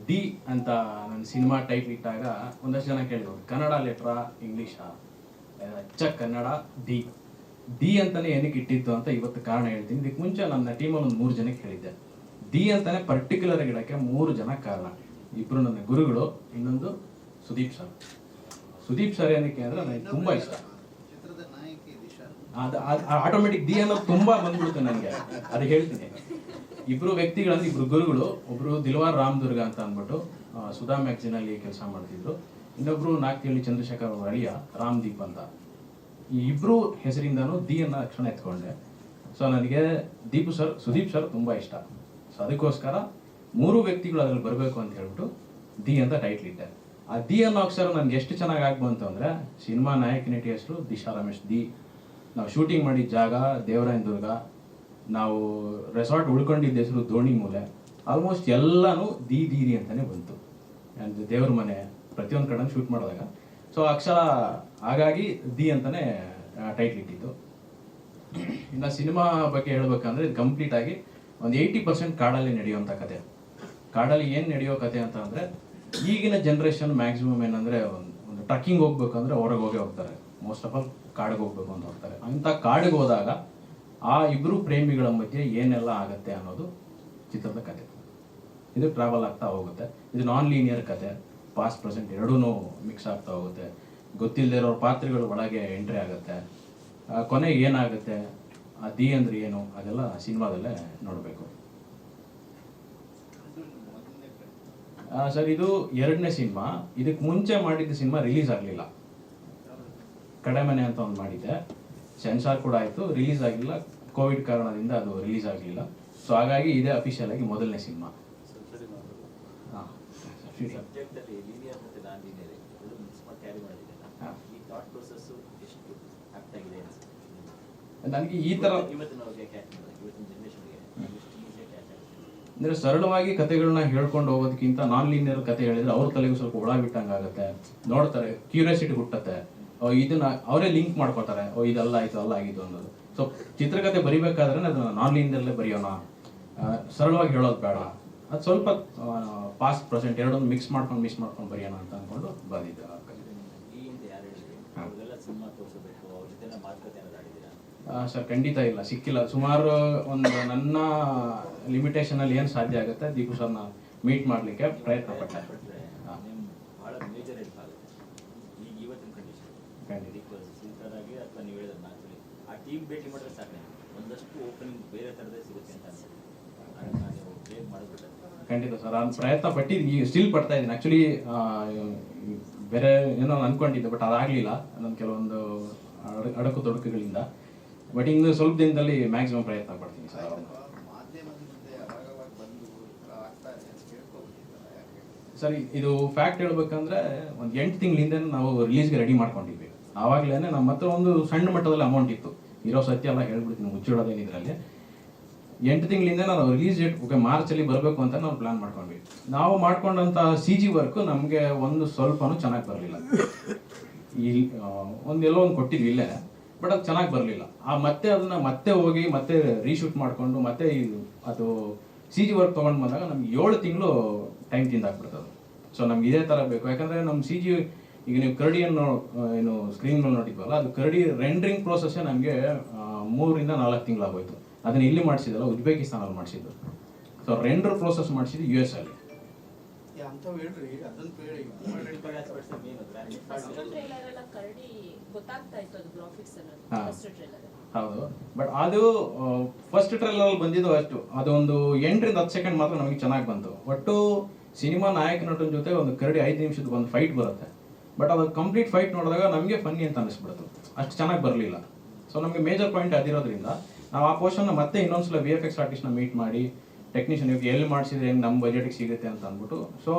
D ಅಂತ ನನ್ನ cinema title ಇಟ್ಟಾಗ ಒಂದಷ್ಟು ಜನ ಕೇಳಿದ್ರು ಕನ್ನಡ ಲೆಟ್ರಾ ಇಂಗ್ಲೀಷಾ, ಅಚ್ಚ ಕನ್ನಡ ಡಿ. ಡಿ ಅಂತಾನೆ ಏನಕ್ಕೆ ಇಟ್ಟಿದ್ದು ಅಂತ ಇವತ್ತು ಕಾರಣ ಹೇಳ್ತೀನಿ. ಇದಕ್ಕೆ ಮುಂಚೆ ನನ್ನ ಟೀಮಲ್ಲಿ ಒಂದು 3 ಜನಕ್ಕೆ ಹೇಳಿದ್ದೆ. ಡಿ ಅಂತಾನೆ ಪರ್ಟಿಕ್ಯುಲರ್ ಇಡಕ್ಕೆ 3 ಜನ ಕಾರಣ. ಇಬ್ಬರು ನನ್ನ ಗುರುಗಳು, ಇನ್ನೊಂದು ಸುದೀಪ್ ಸರ್. ಸುದೀಪ್ ಸರ್ ಏನಕ್ಕೆ ಅಂದರೆ ನನಗೆ ತುಂಬ ಇಷ್ಟ. ಅದು ಆಟೋಮೆಟಿಕ್ ಡಿ ಅನ್ನೋದು ತುಂಬ ಬಂದ್ಬಿಡುತ್ತೆ ನನಗೆ, ಅದು ಹೇಳ್ತೀನಿ. ಇಬ್ಬರು ವ್ಯಕ್ತಿಗಳಂದ್ರೆ ಇಬ್ಬರು ಗುರುಗಳು. ಒಬ್ಬರು ದಿಲ್ವಾರ್ ರಾಮದುರ್ಗ ಅಂತ ಅಂದ್ಬಿಟ್ಟು ಸುಧಾ ಮ್ಯಾಗ್ಝಿನಲ್ಲಿ ಕೆಲಸ ಮಾಡ್ತಿದ್ರು. ಇನ್ನೊಬ್ರು ನಾಗ್ತಿಹಳ್ಳಿ ಚಂದ್ರಶೇಖರ್ ಅವ್ರ ಅಳಿಯ ರಾಮ್ದೀಪ್ ಅಂತ. ಈ ಇಬ್ಬರು ಹೆಸರಿಂದನೂ ಡಿ ಅನ್ನೋ ಅಕ್ಷರ ಎತ್ಕೊಂಡೆ. ಸೊ ನನಗೆ ಸುದೀಪ್ ಸರ್ ತುಂಬ ಇಷ್ಟ. ಸೊ ಅದಕ್ಕೋಸ್ಕರ 3 ವ್ಯಕ್ತಿಗಳು ಅದ್ರಲ್ಲಿ ಬರಬೇಕು ಅಂತ ಹೇಳ್ಬಿಟ್ಟು ಡಿ ಅಂತ ಟೈಟ್ಲ್ ಇಟ್ಟೆ. ಆ ಡಿ ಅನ್ನೋ ಅಕ್ಷರ ನನಗೆ ಎಷ್ಟು ಚೆನ್ನಾಗಿ ಆಗ್ಬಂತು ಅಂದರೆ, ಸಿನಿಮಾ ನಾಯಕ ನಟಿ ಹೆಸರು ದಿಶಾ ರಮೇಶ್ ದಿ, ನಾವು ಶೂಟಿಂಗ್ ಮಾಡಿದ ಜಾಗ ದೇವರಾಯನ ದುರ್ಗ, ನಾವು ರೆಸಾರ್ಟ್ ಉಳ್ಕೊಂಡಿದ್ದ ಹೆಸರು ದೋಣಿ ಮೂಲೆ, ಆಲ್ಮೋಸ್ಟ್ ಎಲ್ಲನೂ ದಿ ಅಂತಲೇ ಬಂತು. ದೇವ್ರ ಮನೆ ಪ್ರತಿಯೊಂದು ಕಡೆ ಶೂಟ್ ಮಾಡಿದಾಗ. ಸೊ ಅಕ್ಷರ ಹಾಗಾಗಿ ದಿ ಅಂತಲೇ ಟೈಟ್ಲ್ ಇಟ್ಟಿದ್ದು. ಇನ್ನು ಸಿನಿಮಾ ಬಗ್ಗೆ ಹೇಳ್ಬೇಕಂದ್ರೆ ಇದು ಕಂಪ್ಲೀಟ್ ಆಗಿ ಒಂದು 80% ಕಾಡಲ್ಲಿ ನಡೆಯುವಂಥ ಕತೆ. ಕಾಡಲ್ಲಿ ಏನು ನಡೆಯೋ ಕತೆ ಅಂತ ಅಂದರೆ, ಈಗಿನ ಜನ್ರೇಷನ್ ಮ್ಯಾಕ್ಸಿಮಮ್ ಏನಂದರೆ ಒಂದು ಟ್ರಕ್ಕಿಂಗ್ ಹೋಗ್ಬೇಕಂದ್ರೆ ಹೊರಗೆ ಹೋಗ್ತಾರೆ. ಮೋಸ್ಟ್ ಆಫ್ ಆಲ್ ಕಾಡಿಗೆ ಹೋಗ್ಬೇಕು ಅಂತ ಹೋಗ್ತಾರೆ. ಅಂಥ ಕಾಡಿಗೆ ಹೋದಾಗ ಆ ಇಬ್ಬರು ಪ್ರೇಮಿಗಳ ಮಧ್ಯೆ ಏನೆಲ್ಲ ಆಗುತ್ತೆ ಅನ್ನೋದು ಚಿತ್ರದ ಕತೆ. ಇದು ಟ್ರಾವೆಲ್ ಆಗ್ತಾ ಹೋಗುತ್ತೆ. ಇದು ನಾನ್ ಲೀನಿಯರ್ ಕತೆ, ಪಾಸ್ಟ್ ಪ್ರೆಸೆಂಟ್ ಎರಡೂ ಮಿಕ್ಸ್ ಆಗ್ತಾ ಹೋಗುತ್ತೆ. ಗೊತ್ತಿಲ್ಲದೆ ಇರೋ ಪಾತ್ರಗಳು ಒಳಗೆ ಎಂಟ್ರಿ ಆಗುತ್ತೆ. ಕೊನೆಗೆ ಏನಾಗುತ್ತೆ, ಆ ದಿ ಅಂದ್ರೆ ಏನು, ಅದೆಲ್ಲ ಸಿನಿಮಾದಲ್ಲೇ ನೋಡಬೇಕು. ಸರ್, ಇದು 2ನೇ ಸಿನಿಮಾ. ಇದಕ್ಕೆ ಮುಂಚೆ ಮಾಡಿದ್ದ ಸಿನಿಮಾ ರಿಲೀಸ್ ಆಗಲಿಲ್ಲ. ಕಡೆಮನೆ ಅಂತ ಒಂದು ಮಾಡಿದ್ದೆ, ಸೆನ್ಸಾರ್ ಕೂಡ ಆಯಿತು, ರಿಲೀಸ್ ಆಗಿಲ್ಲ. ಕೋವಿಡ್ ಕಾರಣದಿಂದ ಅದು ರಿಲೀಸ್ ಆಗಲಿಲ್ಲ. ಸೊ ಹಾಗಾಗಿ ಇದೇ ಅಫಿಷಿಯಲ್ ಆಗಿ ಮೊದಲನೇ ಸಿನಿಮಾ. ನನಗೆ ಈ ಥರ ಅಂದರೆ ಸರಳವಾಗಿ ಕತೆಗಳನ್ನ ಹೇಳ್ಕೊಂಡು ಹೋಗೋದಕ್ಕಿಂತ ನಾನ್ ಲೀನಿಯರ್ ಕತೆ ಹೇಳಿದ್ರೆ ಅವ್ರ ತಲೆಗೂ ಸ್ವಲ್ಪ ಒಳ ಬಿಟ್ಟಂಗೆ ಆಗುತ್ತೆ. ನೋಡ್ತಾರೆ, ಕ್ಯೂರಿಯಾಸಿಟಿ ಹುಟ್ಟುತ್ತೆ. ಇದನ್ನ ಅವರೇ ಲಿಂಕ್ ಮಾಡ್ಕೋತಾರೆ, ಇದೆಲ್ಲ ಆಯಿತು ಅಲ್ಲ ಆಗಿದ್ದು ಅನ್ನೋದು. ಸೊ ಚಿತ್ರಕಥೆ ಬರಿಬೇಕಾದ್ರೆ ಅದನ್ನ ನಾನ್ ಲೀನಿಯರ್ಲೇ ಬರೆಯೋಣ, ಸರಳವಾಗಿ ಹೇಳೋದು ಬೇಡ, ಅದು ಸ್ವಲ್ಪ ಪಾಸ್ಟ್ ಪ್ರೆಸೆಂಟ್ ಎರಡೊಂದು ಮಿಕ್ಸ್ ಮಾಡ್ಕೊಂಡು ಬರೆಯೋಣ ಅಂತ ಅಂದ್ಕೊಂಡು ಬಂದಿದ್ದೆ. ಸರ್, ಖಂಡಿತ ಇಲ್ಲ, ಸಿಕ್ಕಿಲ್ಲ. ಸುಮಾರು ಒಂದು ನನ್ನ ಲಿಮಿಟೇಷನಲ್ಲಿ ಏನು ಸಾಧ್ಯ ಆಗುತ್ತೆ ದೀಪು ಸರ್ನ ಮೀಟ್ ಮಾಡಲಿಕ್ಕೆ ಪ್ರಯತ್ನ ಪಟ್ಟೆ. ಖಂಡಿತ ಸರ್, ನಾನು ಪ್ರಯತ್ನ ಪಟ್ಟಿದ್ದು, ಸ್ಟಿಲ್ ಪಡ್ತಾ ಇದ್ದೀನಿ. ಆ್ಯಕ್ಚುಲಿ ಬೇರೆ ಏನೋ ಅನ್ಕೊಂಡಿದ್ದೆ, ಬಟ್ ಅದಾಗಲಿಲ್ಲ ನನ್ನ ಕೆಲವೊಂದು ಅಡಕು ತೊಡಕುಗಳಿಂದ. ಬಟ್ ಇನ್ನು ಸ್ವಲ್ಪ ದಿನದಲ್ಲಿ ಮ್ಯಾಕ್ಸಿಮಮ್ ಪ್ರಯತ್ನ ಪಡ್ತೀನಿ ಸರ್. ಸರ್, ಇದು ಫ್ಯಾಕ್ಟ್ ಹೇಳ್ಬೇಕಂದ್ರೆ ಒಂದು 8 ತಿಂಗಳಿಂದ ನಾವು ರಿಲೀಸ್ಗೆ ರೆಡಿ ಮಾಡ್ಕೊಂಡಿದ್ವಿ. ಆವಾಗಲೇ ನಮ್ಮ ಹತ್ರ ಒಂದು ಸಣ್ಣ ಮಟ್ಟದಲ್ಲಿ ಅಮೌಂಟ್ ಇತ್ತು. ಇರೋ ಸತ್ಯ ಎಲ್ಲ ಹೇಳ್ಬಿಡ್ತೀನಿ, ಮುಚ್ಚಿಡೋದೇನು ಇದರಲ್ಲಿ. 8 ತಿಂಗಳಿಂದ ನಾವು ರಿಲೀಸ್ ಡೇಟ್ ಮಾರ್ಚಲ್ಲಿ ಬರಬೇಕು ಅಂತ ನಾವು ಪ್ಲಾನ್ ಮಾಡ್ಕೊಂಡ್ವಿ. ನಾವು ಮಾಡ್ಕೊಂಡಂಥ CG ವರ್ಕ್ ನಮಗೆ ಒಂದು ಸ್ವಲ್ಪನೂ ಚೆನ್ನಾಗಿ ಬರಲಿಲ್ಲ. ಎಲ್ಲೋ ಒಂದು ಕೊಟ್ಟಿದ್ವಿ ಇಲ್ಲೇ, ಬಟ್ ಅದು ಚೆನ್ನಾಗಿ ಬರಲಿಲ್ಲ. ಮತ್ತೆ ಅದನ್ನ ಹೋಗಿ ರೀಶೂಟ್ ಮಾಡಿಕೊಂಡು ಅದು CG ವರ್ಕ್ ತೊಗೊಂಡು ಬಂದಾಗ ನಮ್ಗೆ 7 ತಿಂಗಳು ಟೈಮ್ ತಿಂದಾಕ್ಬಿಡ್ತದೆ. ಸೊ ನಮ್ಗೆ ಇದೇ ಥರ ಬೇಕು. ಯಾಕಂದರೆ ನಮ್ಮ CG ಈಗ ನೀವು ಕರಡಿಯನ್ನು ಏನು ಸ್ಕ್ರೀನ್ ಮೇಲೆ ನೋಡಿದ್ವಲ್ಲ, ಅದು ಕರಡಿ ರೆಂಡ್ರಿಂಗ್ ಪ್ರೋಸೆಸ್ಸೇ ನಮಗೆ 3 ರಿಂದ 4 ತಿಂಗಳು ಆಗೋಯ್ತು. ಅದನ್ನ ಇಲ್ಲಿ ಮಾಡಿಸಿದಲ್ಲ, ಉಜ್ಬೇಕಿಸ್ತಾನಲ್ಲಿ ಮಾಡಿಸಿದ್ದು. ಸೊ ರೆಂಡರ್ ಪ್ರೋಸೆಸ್ ಮಾಡಿಸಿದ್ದು US ಅಲ್ಲಿ. ಹೌದು, ಬಟ್ ಅದು ಫಸ್ಟ್ ಟ್ರೈಲರ್ ಬಂದಿದ್ದು ಅಷ್ಟು, ಅದೊಂದು 8 ರಿಂದ 10 ಸೆಕೆಂಡ್ ಮಾತ್ರ ನಮಗೆ ಚೆನ್ನಾಗಿ ಬಂತು. ಒಟ್ಟು ಸಿನಿಮಾ ನಾಯಕ ನಟನ ಜೊತೆ ಒಂದು ಕರಡಿ 5 ನಿಮಿಷದ ಒಂದು ಫೈಟ್ ಬರುತ್ತೆ. ಬಟ್ ಅದು ಕಂಪ್ಲೀಟ್ ಫೈಟ್ ನೋಡಿದಾಗ ನಮಗೆ ಫನ್ನಿ ಅಂತ ಅನಿಸ್ಬಿಡ್ತು, ಅಷ್ಟು ಚೆನ್ನಾಗಿ ಬರಲಿಲ್ಲ. ಸೊ ನಮಗೆ ಮೇಜರ್ ಪಾಯಿಂಟ್ ಅದಿರೋದ್ರಿಂದ ನಾವು ಆ ಪೋರ್ಷನ್ನ ಮತ್ತೆ ಇನ್ನೊಂದ್ಸಲ VFX ಆರ್ಟಿಸ್ಟ್ನ ಮೀಟ್ ಮಾಡಿ, ಟೆಕ್ನಿಷಿಯನ್ ಇವಾಗ ಎಲ್ಲಿ ಮಾಡಿಸಿದ್ರೆ ಹೆಂಗೆ ನಮ್ಮ ಬಜೆಟಿಗೆ ಸಿಗುತ್ತೆ ಅಂತ ಅಂದ್ಬಿಟ್ಟು. ಸೊ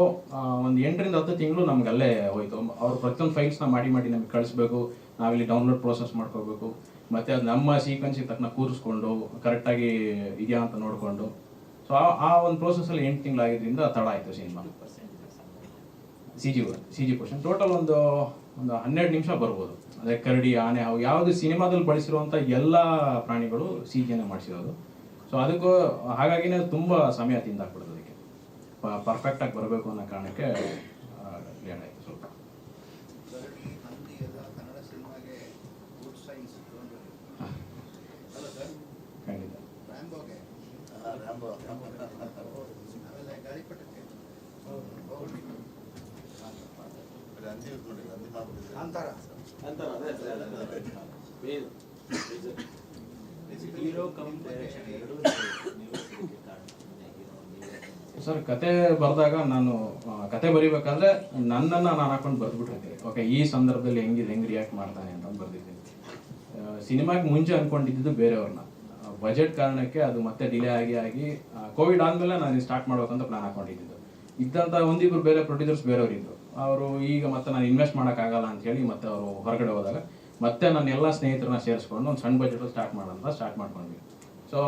ಒಂದು 8 ರಿಂದ 10 ತಿಂಗಳು ನಮ್ಗೆ ಅಲ್ಲೇ ಹೋಯ್ತು. ಅವ್ರು ಪ್ರತಿಯೊಂದು ಫೈಲ್ಸ್ನ ಮಾಡಿ ನಮಗೆ ಕಳಿಸ್ಬೇಕು, ನಾವಿಲ್ಲಿ ಡೌನ್ಲೋಡ್ ಪ್ರೋಸೆಸ್ ಮಾಡ್ಕೋಬೇಕು, ಮತ್ತು ಅದು ನಮ್ಮ ಸೀಕ್ವೆನ್ಸಿಗೆ ತಕ್ಕನ ಕೂರಿಸ್ಕೊಂಡು ಕರೆಕ್ಟಾಗಿ ಇದೆಯಾ ಅಂತ ನೋಡಿಕೊಂಡು. ಸೊ ಆ ಒಂದು ಪ್ರೋಸೆಸ್ಸಲ್ಲಿ 8 ತಿಂಗಳಾಗಿದ್ದರಿಂದ ತಡ ಆಯಿತು ಸಿನಿಮಾ. CG ಪೋರ್ಷನ್ ಟೋಟಲ್ ಒಂದು 12 ನಿಮಿಷ ಬರ್ಬೋದು. ಅದೇ ಕರಡಿ, ಆನೆ, ಅವು ಯಾವುದು ಸಿನಿಮಾದಲ್ಲಿ ಬಳಸಿರುವಂಥ ಎಲ್ಲ ಪ್ರಾಣಿಗಳು CGನೇ ಮಾಡಿಸಿರೋದು. ಸೊ ಅದಕ್ಕೂ ಹಾಗಾಗಿನೇ ತುಂಬ ಸಮಯ ತಿಂದಾಕ್ಬಿಡೋದು. ಅದಕ್ಕೆ ಪರ್ಫೆಕ್ಟಾಗಿ ಬರಬೇಕು ಅನ್ನೋ ಕಾರಣಕ್ಕೆ ಲೇಟ್ ಆಯಿತು ಸ್ವಲ್ಪ. ಖಂಡಿತ. ಸರ್ ಕತೆ ಬರೆದಾಗ ನಾನು ಕತೆ ಬರಿಬೇಕಾದ್ರೆ ನನ್ನನ್ನು ನಾನು ಹಾಕೊಂಡು ಬರೆದ್ಬಿಟ್ಟಿರ್ತೀನಿ. ಓಕೆ, ಈ ಸಂದರ್ಭದಲ್ಲಿ ಹೆಂಗೆ ರಿಯಾಕ್ಟ್ ಮಾಡ್ತಾನೆ ಅಂತ ಬರ್ದಿದ್ದೀನಿ. ಸಿನಿಮಾಗೆ ಮುಂಚೆ ಅಂದ್ಕೊಂಡಿದ್ದು ಬೇರೆಯವ್ರನ್ನ, ಬಜೆಟ್ ಕಾರಣಕ್ಕೆ ಅದು ಮತ್ತೆ ಡಿಲೇ ಆಗಿ ಕೋವಿಡ್ ಆದಮೇಲೆ ನಾನು ಸ್ಟಾರ್ಟ್ ಮಾಡ್ಬೇಕಂತ ಪ್ಲಾನ್ ಹಾಕೊಂಡಿದ್ದು. ಇದ್ದಂಥ ಒಂದಿಬ್ಬರು ಬೇರೆ ಪ್ರೊಡ್ಯೂಸರ್ಸ್ ಬೇರೆಯವ್ರಿದ್ರು. ಅವರು ಈಗ ಮತ್ತೆ ನಾನು ಇನ್ವೆಸ್ಟ್ ಮಾಡೋಕ್ಕಾಗಲ್ಲ ಅಂತ ಹೇಳಿ ಮತ್ತೆ ಅವರು ಹೊರಗಡೆ ಹೋದಾಗ ಮತ್ತೆ ನನ್ನ ಎಲ್ಲ ಸ್ನೇಹಿತರನ್ನ ಸೇರಿಸ್ಕೊಂಡು ಒಂದು ಸಣ್ಣ ಬಜೆಟ್ ಸ್ಟಾರ್ಟ್ ಮಾಡ್ಕೊಂಡ್ವಿ. ಸೊ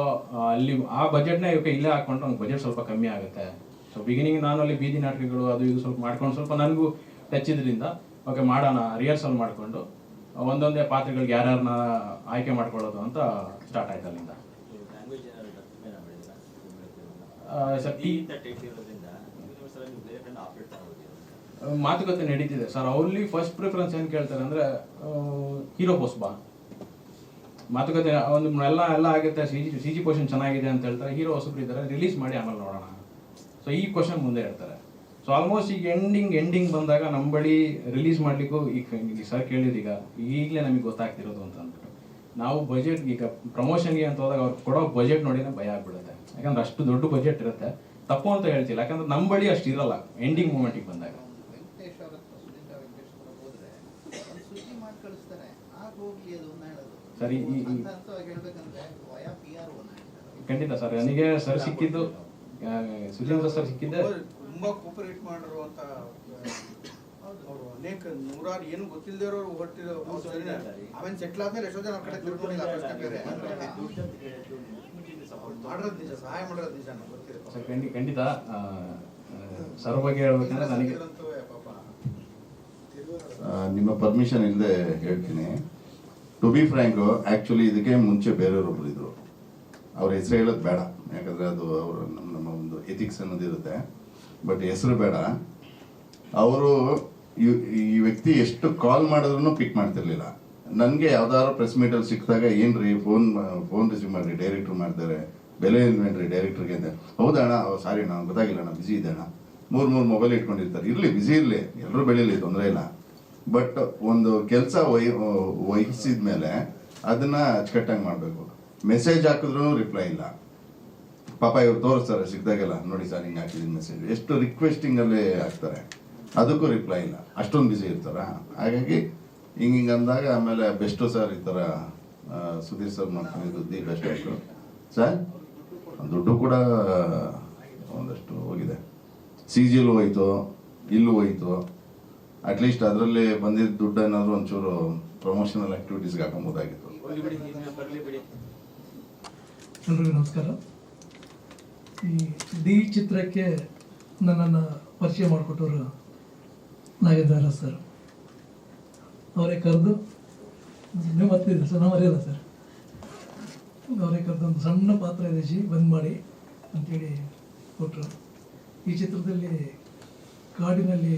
ಅಲ್ಲಿ ಆ ಬಜೆಟ್ನ ಇಲ್ಲೇ ಹಾಕ್ಕೊಂಡ್ರೆ ಒಂದು ಬಜೆಟ್ ಸ್ವಲ್ಪ ಕಮ್ಮಿ ಆಗುತ್ತೆ. ಸೊ ಬಿಗಿನಿಂಗ್ ನಾನು ಅಲ್ಲಿ ಬೀದಿ ನಾಟಕಗಳು ಅದು ಇದು ಸ್ವಲ್ಪ ಮಾಡ್ಕೊಂಡು ಸ್ವಲ್ಪ ನನಗೂ ಟಚ್ ಇದ್ರಿಂದ ಓಕೆ ಮಾಡೋಣ, ರಿಹರ್ಸಲ್ ಮಾಡಿಕೊಂಡು ಒಂದೊಂದೇ ಪಾತ್ರಗಳಿಗೆ ಯಾರ್ಯಾರನ್ನ ಆಯ್ಕೆ ಮಾಡ್ಕೊಳ್ಳೋದು ಅಂತ ಸ್ಟಾರ್ಟ್ ಆಯ್ತು ಅಲ್ಲಿಂದ. ಮಾತುಕತೆ ನಡೀತಿದೆ ಸರ್. ಅವ್ರಲ್ಲಿ ಫಸ್ಟ್ ಪ್ರಿಫರೆನ್ಸ್ ಏನು ಕೇಳ್ತಾರೆ ಅಂದರೆ ಹೀರೋ ಹೊಸಬಾ ಮಾತುಕತೆ ಒಂದು ಎಲ್ಲ ಆಗುತ್ತೆ. ಸಿ ಜಿ ಪೋರ್ಷನ್ ಚೆನ್ನಾಗಿದೆ ಅಂತ ಹೇಳ್ತಾರೆ. ಹೀರೋ ಹೊಸಬ್ರು ಇದ್ದಾರೆ, ರಿಲೀಸ್ ಮಾಡಿ ಆಮೇಲೆ ನೋಡೋಣ. ಸೊ ಈ ಕ್ವಶನ್ ಮುಂದೆ ಹೇಳ್ತಾರೆ. ಸೊ ಆಲ್ಮೋಸ್ಟ್ ಈಗ ಎಂಡಿಂಗ್ ಬಂದಾಗ ನಮ್ಮ ಬಳಿ ರಿಲೀಸ್ ಮಾಡಲಿಕ್ಕೂ ಈಗ ಸರ್ ಕೇಳಿದೀಗ ಈಗಲೇ ನಮಗೆ ಗೊತ್ತಾಗ್ತಿರೋದು ಅಂತ ಅಂದ್ಬಿಟ್ಟು ನಾವು ಬಜೆಟ್ ಈಗ ಪ್ರಮೋಷನ್ಗೆ ಅಂತ ಹೋದಾಗ ಅವ್ರು ಕೊಡೋ ಬಜೆಟ್ ನೋಡಿನೇ ಭಯ ಆಗ್ಬಿಡುತ್ತೆ. ಯಾಕಂದ್ರೆ ಅಷ್ಟು ದೊಡ್ಡ ಬಜೆಟ್ ಇರುತ್ತೆ. ತಪ್ಪು ಅಂತ ಹೇಳ್ತಿಲ್ಲ, ಯಾಕಂದ್ರೆ ನಮ್ಮ ಬಳಿ ಅಷ್ಟು ಇರಲ್ಲ ಎಂಡಿಂಗ್ ಮೂಮೆಂಟಿಗೆ ಬಂದಾಗ. ಸರಿ, ಖಂಡಿತ ಸರ್. ನನಗೆ ಸರ್ ಸಿಕ್ಕಿದ್ದು ಸುಜೇಂದ್ರ ಸರ್ ಸಿಕ್ಕಿದ್ದೆ ತುಂಬಾ ಕೋಪರೇಟ್ ಮಾಡಿರುವಂತ ಅನೇಕ ನೂರಾರು ಏನು ಗೊತ್ತಿಲ್ಲದಿರೋ ಹೊರಟಿರೋ ಆಮೇಲೆ ಸೆಟ್ಲ್ ಆದ್ಮೇಲೆ ಎಷ್ಟೋ ಜನ ಕಡೆ ತಿಳ್ಕೊಂಡಿಲ್ಲ. ಬೇರೆ ಮಾಡೋದು ನಿಜ, ಸಹಾಯ ಮಾಡೋದು ನಿಜ ಗೊತ್ತಿದೆ. ಖಂಡಿತ ಸರ್ ಬಗ್ಗೆ ಹೇಳ್ಬೇಕಂದ್ರೆ ನನಗೆ ನಿಮ್ಮ ಪರ್ಮಿಷನ್ ಇಲ್ಲದೆ ಹೇಳ್ತೀನಿ. ಟು ಬಿ ಫ್ರ್ಯಾಂಕ್, ಆ್ಯಕ್ಚುಲಿ ಇದಕ್ಕೆ ಮುಂಚೆ ಬೇರೆಯವರೊಬ್ರು ಇದ್ರು. ಅವ್ರ ಹೆಸರು ಹೇಳೋದು ಬೇಡ, ಯಾಕಂದರೆ ಅದು ಅವರು ನಮ್ಮ ಒಂದು ಎಥಿಕ್ಸ್ ಅನ್ನೋದಿರುತ್ತೆ. ಬಟ್ ಹೆಸರು ಬೇಡ. ಅವರು ಈ ವ್ಯಕ್ತಿ ಎಷ್ಟು ಕಾಲ್ ಮಾಡಿದ್ರು ಪಿಕ್ ಮಾಡ್ತಿರ್ಲಿಲ್ಲ. ನನಗೆ ಯಾವ್ದಾದ್ರು ಪ್ರೆಸ್ ಮೀಟಲ್ಲಿ ಸಿಕ್ಕಿದಾಗ ಏನ್ರಿ ಫೋನ್ ರಿಸೀವ್ ಮಾಡಿರಿ, ಡೈರೆಕ್ಟ್ರು ಮಾಡ್ತಾರೆ, ಬೆಲೆ ಏನ್ರಿ ಡೈರೆಕ್ಟ್ರಿಗೆ ಅಂತ. ಹೌದಾ ಅಣ್ಣ, ಸಾರಿ ಅಣ್ಣ ಗೊತ್ತಾಗಿಲ್ಲ ಅಣ್ಣ, ಬಿಸಿ ಇದೆ ಅಣ್ಣ. ಮೂರು ಮೊಬೈಲ್ ಇಟ್ಕೊಂಡಿರ್ತಾರೆ. ಇರಲಿ, ಬಿಸಿ ಇರಲಿ, ಎಲ್ಲರೂ ಬೆಳೀಲಿ, ತೊಂದರೆ ಇಲ್ಲ. ಬಟ್ ಒಂದು ಕೆಲಸ ವಹಿಸಿದ ಮೇಲೆ ಅದನ್ನ ಅಚ್ಚುಕಟ್ಟಾಗಿ ಮಾಡಬೇಕು. ಮೆಸೇಜ್ ಹಾಕಿದ್ರು ರಿಪ್ಲೈ ಇಲ್ಲ. ಪಾಪ ಇವ್ರು ತೋರಿಸ್ತಾರೆ ಸಿಕ್ಕಿದಾಗೆಲ್ಲ, ನೋಡಿ ಸರ್ ಹಿಂಗೆ ಹಾಕಿದ್ದೀನಿ ಮೆಸೇಜ್, ಎಷ್ಟು ರಿಕ್ವೆಸ್ಟಿಂಗ್ ಅಲ್ಲೇ ಹಾಕ್ತಾರೆ, ಅದಕ್ಕೂ ರಿಪ್ಲೈ ಇಲ್ಲ. ಅಷ್ಟೊಂದು ಬಿಸಿ ಇರ್ತಾರ. ಹಾಗಾಗಿ ಹಿಂಗೆ ಅಂದಾಗ ಆಮೇಲೆ ಬೆಸ್ಟು ಸರ್, ಈ ಥರ ಸುಧೀರ್ ಸರ್ ಮಾಡ್ಕೊಂಡಿದ್ದು ದಿ ಬೆಸ್ಟ್ ಆಯಿತು ಸರ್. ದುಡ್ಡು ಕೂಡ ಒಂದಷ್ಟು ಹೋಗಿದೆ. CG-ಲೂ ಹೋಯ್ತು, ಇಲ್ಲೂ ಹೋಯ್ತು. ಅಟ್ಲೀಸ್ಟ್ ಅದರಲ್ಲಿ ಬಂದಿದ್ದ ದುಡ್ಡು ಏನಾದರೂ ಒಂಚೂರು ಪ್ರಮೋಷನಲ್ ಆಕ್ಟಿವಿಟೀಸ್ಗೆ ಹಾಕೊಂಬೋದಾಗಿತ್ತು. ಎಲ್ರಿಗೂ ನಮಸ್ಕಾರ. ಈ ಡಿ ಚಿತ್ರಕ್ಕೆ ನನ್ನನ್ನು ಪರಿಚಯ ಮಾಡಿಕೊಟ್ಟವರು ನಾಗೇಂದ್ರ ಸರ್. ಅವರೇ ಕರೆದು, ನೀವು ಮತ್ತಿದೆ ಸರ್, ನಾವು ಮರೆಯಲ್ಲ ಸರ್, ಅವರೇ ಕರೆದು ಒಂದು ಸಣ್ಣ ಪಾತ್ರ ಇದೆ ಬಂದ್ ಮಾಡಿ ಅಂತೇಳಿ ಕೊಟ್ಟರು. ಈ ಚಿತ್ರದಲ್ಲಿ ಕಾಡಿನಲ್ಲಿ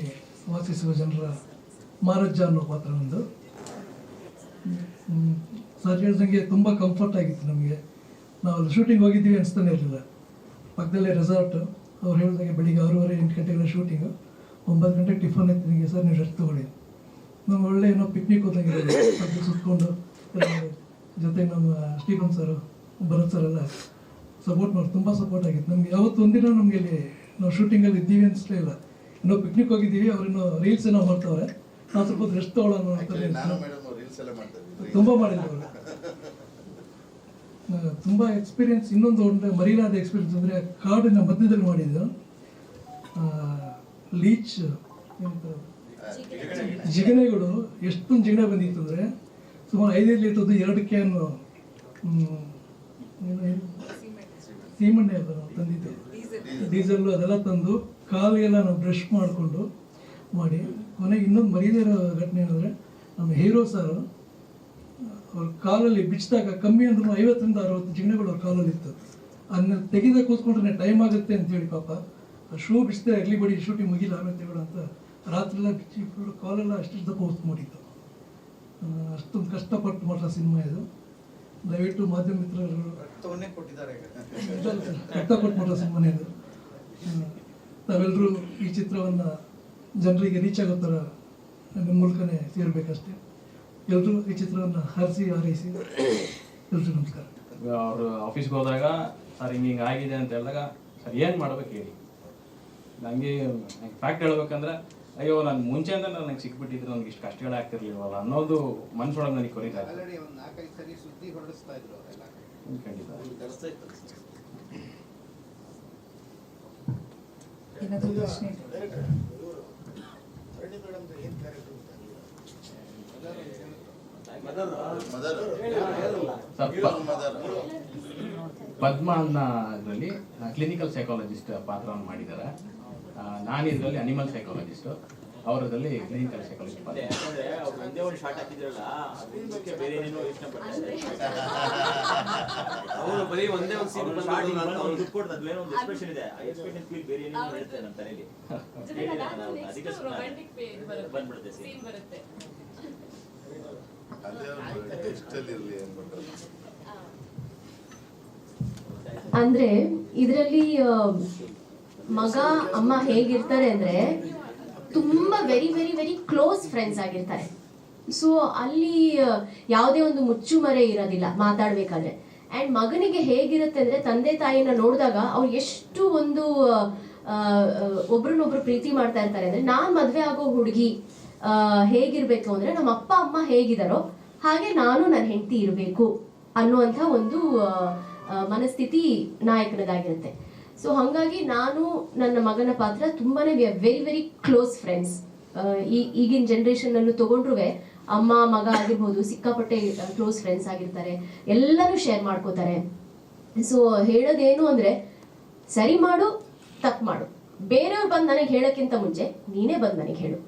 ವಾಸಿಸುವ ಜನರ ಮಾರಜ್ಜ ಅನ್ನೋ ಪಾತ್ರ ಒಂದು. ಸರ್ ಹೇಳ್ದಂಗೆ ತುಂಬ ಕಂಫರ್ಟ್ ಆಗಿತ್ತು ನಮಗೆ. ನಾವು ಅಲ್ಲಿ ಶೂಟಿಂಗ್ ಹೋಗಿದ್ದೀವಿ ಅನಿಸ್ತಾನೆ ಇರಲಿಲ್ಲ. ಪಕ್ಕದಲ್ಲೇ ರೆಸಾರ್ಟ್. ಅವ್ರು ಹೇಳಿದಾಗೆ ಬೆಳಿಗ್ಗೆ 6:30 8 ಗಂಟೆಗೆಲ್ಲ ಶೂಟಿಂಗು. 9 ಗಂಟೆಗೆ ಟಿಫನ್ ಎತ್ತಿ ನಿಮಗೆ ಸರ್ ನೀವು ರೆಸ್ಟ್ ತೊಗೊಳ್ಳಿ. ನಾವು ಒಳ್ಳೆ ಏನೋ ಪಿಕ್ನಿಕ್ ಹೋದಂಗೆ ಪಕ್ಕದಲ್ಲಿ ಸುತ್ಕೊಂಡು ಜೊತೆಗೆ ನಮ್ಮ ಸ್ಟೀಫನ್ ಸರು, ಭರತ್ ಸರ್ ಎಲ್ಲ ಸಪೋರ್ಟ್ ಮಾಡಿ ತುಂಬ ಸಪೋರ್ಟ್ ಆಗಿತ್ತು ನಮಗೆ. ಯಾವತ್ತು ಒಂದಿನ ನಮಗೆ ಇಲ್ಲಿ ನಾವು ಶೂಟಿಂಗಲ್ಲಿ ಇದ್ದೀವಿ ಅನಿಸ್ಲೇ ಇಲ್ಲ. ಇನ್ನೂ ಪಿಕ್ನಿಕ್ ಹೋಗಿದ್ದೀವಿ, ಅವ್ರೇನೋ ರೀಲ್ಸ್ ಏನೋ ಮಾಡ್ತಾವ್ರೆ, ನಾವು ಸ್ವಲ್ಪ ಹೊತ್ತು ರೆಸ್ಟ್ ತೊಗೊಳ್ಳೋಣ ಅಂತ ತುಂಬ ಮಾಡಿದ್ರು ಅವರು. ತುಂಬ ಎಕ್ಸ್ಪೀರಿಯನ್ಸ್. ಇನ್ನೊಂದು ಒಳ್ಳೆ ಮರೀಲಾದ ಎಕ್ಸ್ಪೀರಿಯನ್ಸ್ ಅಂದರೆ ಕಾಡಿನ ಮಧ್ಯದಲ್ಲಿ ಮಾಡಿದ್ದು ಲೀಚ್ ಜಿಗಣೆಗಳು. ಎಷ್ಟೊಂದು ಜಿಗಣೆ ಬಂದಿತ್ತು ಅಂದರೆ ಸುಮಾರು 5 ಲೀಟರ್ದು 2 ಕ್ಯಾನ್ ಸೀಮೆಣ್ಣೆ ಎಲ್ಲ ತಂದಿದ್ದು, ಡೀಸೆಲ್ಲು ಅದೆಲ್ಲ ತಂದು ಕಾಲಿಗೆಲ್ಲ ನಾವು ಬ್ರಷ್ ಮಾಡಿಕೊಂಡು ಮಾಡಿ. ಕೊನೆಗೆ ಇನ್ನೊಂದು ಮರೀದೇ ಇರೋ ಘಟನೆ ಏನಂದರೆ ನಮ್ಮ ಹೀರೋ ಸರ್ ಅವ್ರ ಕಾಲಲ್ಲಿ ಬಿಚ್ಚಿದಾಗ ಕಮ್ಮಿ ಅಂದ್ರೂ 50 ರಿಂದ 60 ಜಿಗಣೆಗಳು ಅವ್ರ ಕಾಲಲ್ಲಿ ಇತ್ತು. ಅದನ್ನ ತೆಗೆದ ಕೂತ್ಕೊಂಡ್ರೆ ಟೈಮ್ ಆಗುತ್ತೆ ಅಂತೇಳಿ ಪಾಪ ಶೂ ಬಿಡಿಸಿದೆ ಅಗ್ಲಿ ಬಡಿ ಶೂಟಿಂಗ್ ಮುಗಿಲ್ಲ ಆಮೇಲೆ ತೆಗೊಳ ಅಂತ ರಾತ್ರಿಯೆಲ್ಲ ಬಿಚ್ಚಿ ಫುಲ್ ಕಾಲೆಲ್ಲ ಅಷ್ಟಿಷ್ಟು ಪೋಸ್ಟ್ ಮಾಡಿತ್ತು. ಅಷ್ಟೊಂದು ಕಷ್ಟಪಟ್ಟು ಮಾಡೋ ಸಿನಿಮಾ ಇದು. ದಯವಿಟ್ಟು ಮಾಧ್ಯಮ ಮಿತ್ರರು ರಕ್ತವನ್ನೇ ಕೊಟ್ಟಿದ್ದಾರೆ ಈಗ. ಕಷ್ಟಪಟ್ಟು ಮಾಡೋ ಸಿನಿಮಾನೇ ಇದು. ತಾವೆಲ್ಲರೂ ಈ ಚಿತ್ರವನ್ನು ಜನರಿಗೆ ರೀಚ್ ಆಗೋ ಥರ ನಿಮ್ಮ ಮೂಲಕನೇ ಸೇರಬೇಕಷ್ಟೇ. ಎಲ್ಲರೂ ಈ ಚಿತ್ರವನ್ನು ಹರಿಸಿ ಹಾರೈಸಿ. ಎಲ್ರಿಗೂ ನಮಸ್ಕಾರ. ಅವರು ಆಫೀಸ್ಗೆ ಹೋದಾಗ ಸರ್ ಹಿಂಗೆ ಆಗಿದೆ ಅಂತ ಹೇಳಿದಾಗ ಸರ್ ಏನು ಮಾಡ್ಬೇಕು ಹೇಳಿ. ನನಗೆ ಫ್ಯಾಕ್ಟ್ ಹೇಳ್ಬೇಕಂದ್ರೆ ಅಯ್ಯೋ ನಾನು ಮುಂಚೆಯಿಂದ ನನಗೆ ಸಿಕ್ಬಿಟ್ಟಿದ್ರೆ ನನಗೆ ಇಷ್ಟು ಕಷ್ಟಗಳೇ ಆಗ್ತಿರ್ಲಿಲ್ವಲ್ಲ ಅನ್ನೋದು ಮನಸ್ಸೊಳಗೆ ನನಗೆ ಕೊರಿತಾ ಇದೆ. ಆಲ್ರೆಡಿ ಒಂದು 4-5 ಸರಿ ಸುದ್ದಿ ಹೊರಡಿಸ್ತಾ ಇದ್ರು ಅವರೆಲ್ಲ. ಖಂಡಿತ. ಏನಾದರೂ ಪ್ರಶ್ನೆ? ಪದ್ಮ ಅನ್ನೋ ಇದರಲ್ಲಿ ಕ್ಲಿನಿಕಲ್ ಸೈಕಾಲಜಿಸ್ಟ್ ಪಾತ್ರವನ್ನು ಮಾಡಿದ್ದಾರೆ. ನಾನು ಇದರಲ್ಲಿ ಅನಿಮಲ್ ಸೈಕಾಲಜಿಸ್ಟ್, ಅವರದಲ್ಲಿ ಕ್ಲಿನಿಕಲ್ ಸೈಕಾಲಜಿಸ್ಟ್ ಪಾತ್ರ. ಒಂದೇ ಒಂದು ಶಾರ್ಟ್ ಹಾಕಿದ್ರಲ್ಲ ಅದಕ್ಕೆ ಬೇರೆ ಏನೇನೋ ಯೋಚನೆ ಪಡ್ತಾರೆ. ಅವರು ಬರೀ ಒಂದೇ ಒಂದು ಸೀನ್ ದುಡ್ಡು ಕೊಡ್ದು ಅದ್ಲೇನೋ ಒಂದು ಎಕ್ಸ್ಪ್ರೆಷನ್ ಇದೆ. ಆ ಎಕ್ಸ್ಪ್ರೆಷನ್ ಫೀಲ್ ಬೇರೆ ಏನೇನೋ ಹೇಳ್ತಾರೆ ನಮ್ಮ ತಲೆಯಲ್ಲಿ. ಅದಕ್ಕೆ ಬಂದ್ಬಿಡುತ್ತೆ ಸೀನ್. ಅಂದ್ರೆ ಇದರಲ್ಲಿ ಮಗ ಅಮ್ಮ ಹೇಗಿರ್ತಾರೆ ಅಂದ್ರೆ ತುಂಬಾ very very very close friends ಆಗಿರ್ತಾರೆ. ಸೊ ಅಲ್ಲಿ ಯಾವುದೇ ಒಂದು ಮುಚ್ಚುಮರೆ ಇರೋದಿಲ್ಲ ಮಾತಾಡ್ಬೇಕಾದ್ರೆ. ಅಂಡ್ ಮಗನಿಗೆ ಹೇಗಿರುತ್ತೆ ಅಂದ್ರೆ ತಂದೆ ತಾಯಿನ ನೋಡಿದಾಗ ಅವ್ರು ಎಷ್ಟು ಒಂದು ಒಬ್ರನ್ನೊಬ್ರು ಪ್ರೀತಿ ಮಾಡ್ತಾ ಇರ್ತಾರೆ ಅಂದ್ರೆ ನಾನ್ ಮದ್ವೆ ಆಗೋ ಹುಡುಗಿ ಹೇಗಿರ್ಬೇಕು ಅಂದ್ರೆ ನಮ್ಮ ಅಪ್ಪ ಅಮ್ಮ ಹೇಗಿದಾರೋ ಹಾಗೆ ನಾನು ನನ್ನ ಹೆಂಡತಿ ಇರಬೇಕು ಅನ್ನುವಂಥ ಒಂದು ಮನಸ್ಥಿತಿ ನಾಯಕನದಾಗಿರುತ್ತೆ. ಸೊ ಹಾಗಾಗಿ ನಾನು ನನ್ನ ಮಗನ ಪಾತ್ರ ತುಂಬಾನೇ ವೆರಿ ವೆರಿ ಕ್ಲೋಸ್ ಫ್ರೆಂಡ್ಸ್. ಈಗಿನ ಜನರೇಷನ್ ಅನ್ನು ತಗೊಂಡ್ರು ಅಮ್ಮ ಮಗ ಆಗಿರ್ಬೋದು ಸಿಕ್ಕಾಪಟ್ಟೆ ಕ್ಲೋಸ್ ಫ್ರೆಂಡ್ಸ್ ಆಗಿರ್ತಾರೆ, ಎಲ್ಲರೂ ಶೇರ್ ಮಾಡ್ಕೋತಾರೆ. ಸೊ ಹೇಳೋದೇನು ಅಂದ್ರೆ ಸರಿ ಮಾಡು ತಪ್ಪು ಮಾಡು, ಬೇರೆಯವ್ರು ಬಂದು ನನಗೆ ಹೇಳೋಕ್ಕಿಂತ ಮುಂಚೆ ನೀನೇ ಬಂದು ನನಗೆ ಹೇಳು.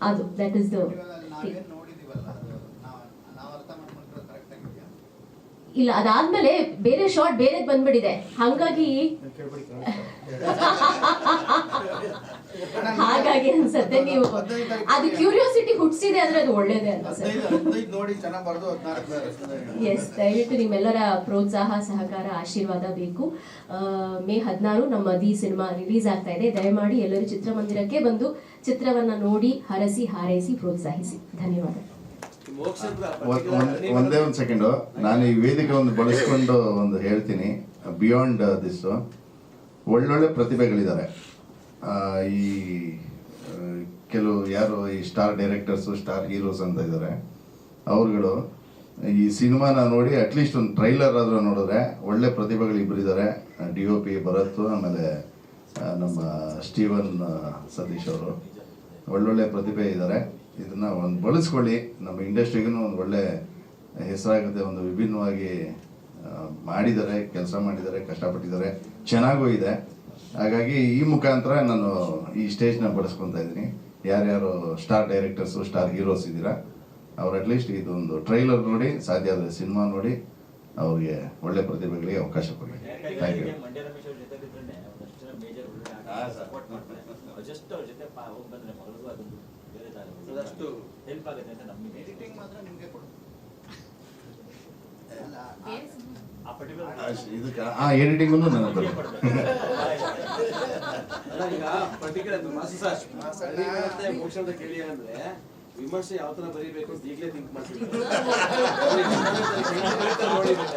ಅದು ದಟ್ ಇಸ್ ದ ನಾವೇನ್ ನೋಡಿದೀವಲ್ಲ ನಾವು ಅರ್ಥ ಮಾಡ್ಕೊಂಡ್ರೆ ಕರೆಕ್ಟ್ ಆಗಿದೆಯಾ? ಇಲ್ಲ ಅದಾದ್ಮೇಲೆ ಬೇರೆ ಶಾರ್ಟ್ ಬೇರೆ ಬಂದ್ಬಿಟ್ಟಿದೆ. ಹಾಗಾಗಿ ಅನ್ಸತ್ತೆ ನೀವು ಅದು ಕ್ಯೂರಿಯಾಸಿಟಿ ಹುಟ್ಟಿಸಿದೆ ಅಂದ್ರೆ ಅದು ಒಳ್ಳೇದೇ ಅಲ್ವಾ ಸರ್? 15 ನೋಡಿ ಚೆನ್ನಾಗಿ ಬರೆದು 14 ಎಸ್, ದಯವಿಟ್ಟು ನಿಮ್ಮೆಲ್ಲರ ಪ್ರೋತ್ಸಾಹ ಸಹಕಾರ ಆಶೀರ್ವಾದ ಬೇಕು. ಮೇ 16 ನಮ್ಮ ದಿ ಸಿನಿಮಾ ರಿಲೀಸ್ ಆಗ್ತಾ ಇದೆ. ದಯಮಾಡಿ ಎಲ್ಲರೂ ಚಿತ್ರಮಂದಿರಕ್ಕೆ ಬಂದು ಚಿತ್ರವನ್ನ ನೋಡಿ ಹರಸಿ ಹಾರೈಸಿ ಪ್ರೋತ್ಸಾಹಿಸಿ. ಧನ್ಯವಾದ. ಒಂದೇ ಒಂದು ಸೆಕೆಂಡು, ನಾನು ಈ ವೇದಿಕೆ ಒಂದು ಬಳಸ್ಕೊಂಡು ಒಂದು ಹೇಳ್ತೀನಿ. ಬಿಯಾಂಡ್ ದಿಸ್ ಒಳ್ಳೊಳ್ಳೆ ಪ್ರತಿಭೆಗಳಿದ್ದಾರೆ. ಈ ಕೆಲವು ಯಾರು ಈ ಸ್ಟಾರ್ ಡೈರೆಕ್ಟರ್ಸು ಸ್ಟಾರ್ ಹೀರೋಸ್ ಅಂತ ಇದ್ದಾರೆ, ಅವ್ರುಗಳು ಈ ಸಿನಿಮಾನ ನೋಡಿ ಅಟ್ಲೀಸ್ಟ್ ಒಂದು ಟ್ರೈಲರ್ ಆದರೂ ನೋಡಿದ್ರೆ ಒಳ್ಳೆ ಪ್ರತಿಭೆಗಳು ಇಬ್ಬರಿದ್ದಾರೆ. DOP ಭರತ್, ಆಮೇಲೆ ನಮ್ಮ ಸ್ಟೀವನ್ ಸತೀಶ್ ಅವರು ಒಳ್ಳೊಳ್ಳೆ ಪ್ರತಿಭೆ ಇದ್ದಾರೆ. ಇದನ್ನ ಒಂದು ಬಳಸ್ಕೊಳ್ಳಿ, ನಮ್ಮ ಇಂಡಸ್ಟ್ರಿಗೂ ಒಂದು ಒಳ್ಳೆ ಹೆಸರಾಗುತ್ತೆ. ಒಂದು ವಿಭಿನ್ನವಾಗಿ ಮಾಡಿದ್ದಾರೆ, ಕೆಲಸ ಮಾಡಿದ್ದಾರೆ, ಕಷ್ಟಪಟ್ಟಿದ್ದಾರೆ, ಚೆನ್ನಾಗೂ ಇದೆ. ಹಾಗಾಗಿ ಈ ಮುಖಾಂತರ ನಾನು ಈ ಸ್ಟೇಜ್ನ ಬಳಸ್ಕೊತಾ ಇದ್ದೀನಿ. ಯಾರ್ಯಾರು ಸ್ಟಾರ್ ಡೈರೆಕ್ಟರ್ಸು ಸ್ಟಾರ್ ಹೀರೋಸ್ ಇದ್ದೀರಾ ಅವ್ರು ಅಟ್ಲೀಸ್ಟ್ ಇದೊಂದು ಟ್ರೈಲರ್ ನೋಡಿ, ಸಾಧ್ಯ ಆದರೆ ಸಿನಿಮಾ ನೋಡಿ, ಅವ್ರಿಗೆ ಒಳ್ಳೆ ಪ್ರತಿಭೆಗಳಿಗೆ ಅವಕಾಶ ಕೊಡಿ. Thank you. ಮಂಡ್ಯ ರಮೇಶ್ ಅವ್ರ ಜೊತೆ ಬಿಟ್ರೆ ಒಂದಷ್ಟು ಮೇಜರ್ ಸಪೋರ್ಟ್ ಮಾಡ್ತಾರೆ. ಜಸ್ಟ್ ಅವ್ರ ಜೊತೆ ಹೋಗಿ ಬಂದ್ರೆ ಮಗಳಿಗೂ ಅದೊಂದು ಬೇರೆ ಅದಷ್ಟು ಹೆಲ್ಪ್ ಆಗುತ್ತೆ ಅಂತ ನಮಗೆ. ಎಡಿಟಿಂಗ್ ಮಾತ್ರ ನಿಮಗೆ ಕೊಡು. ಆ ಪರ್ಟಿಕ್ಯುಲರ್ ಇದಕ್ಕೆ ಎಡಿಟಿಂಗು ನನಗೆ ಬರುತ್ತೆ. ಅಲ್ಲ ಈಗ ಪರ್ಟಿಕ್ಯುಲರ್ ಮೋಕ್ಷ ಕೇಳಿ ಅಂದ್ರೆ ವಿಮರ್ಶೆ ಯಾವ ತರ ಬರೀಬೇಕು ಅಂತ ಈಗಲೇ ಥಿಂಕ್ ಮಾಡ್ತೀನಿ.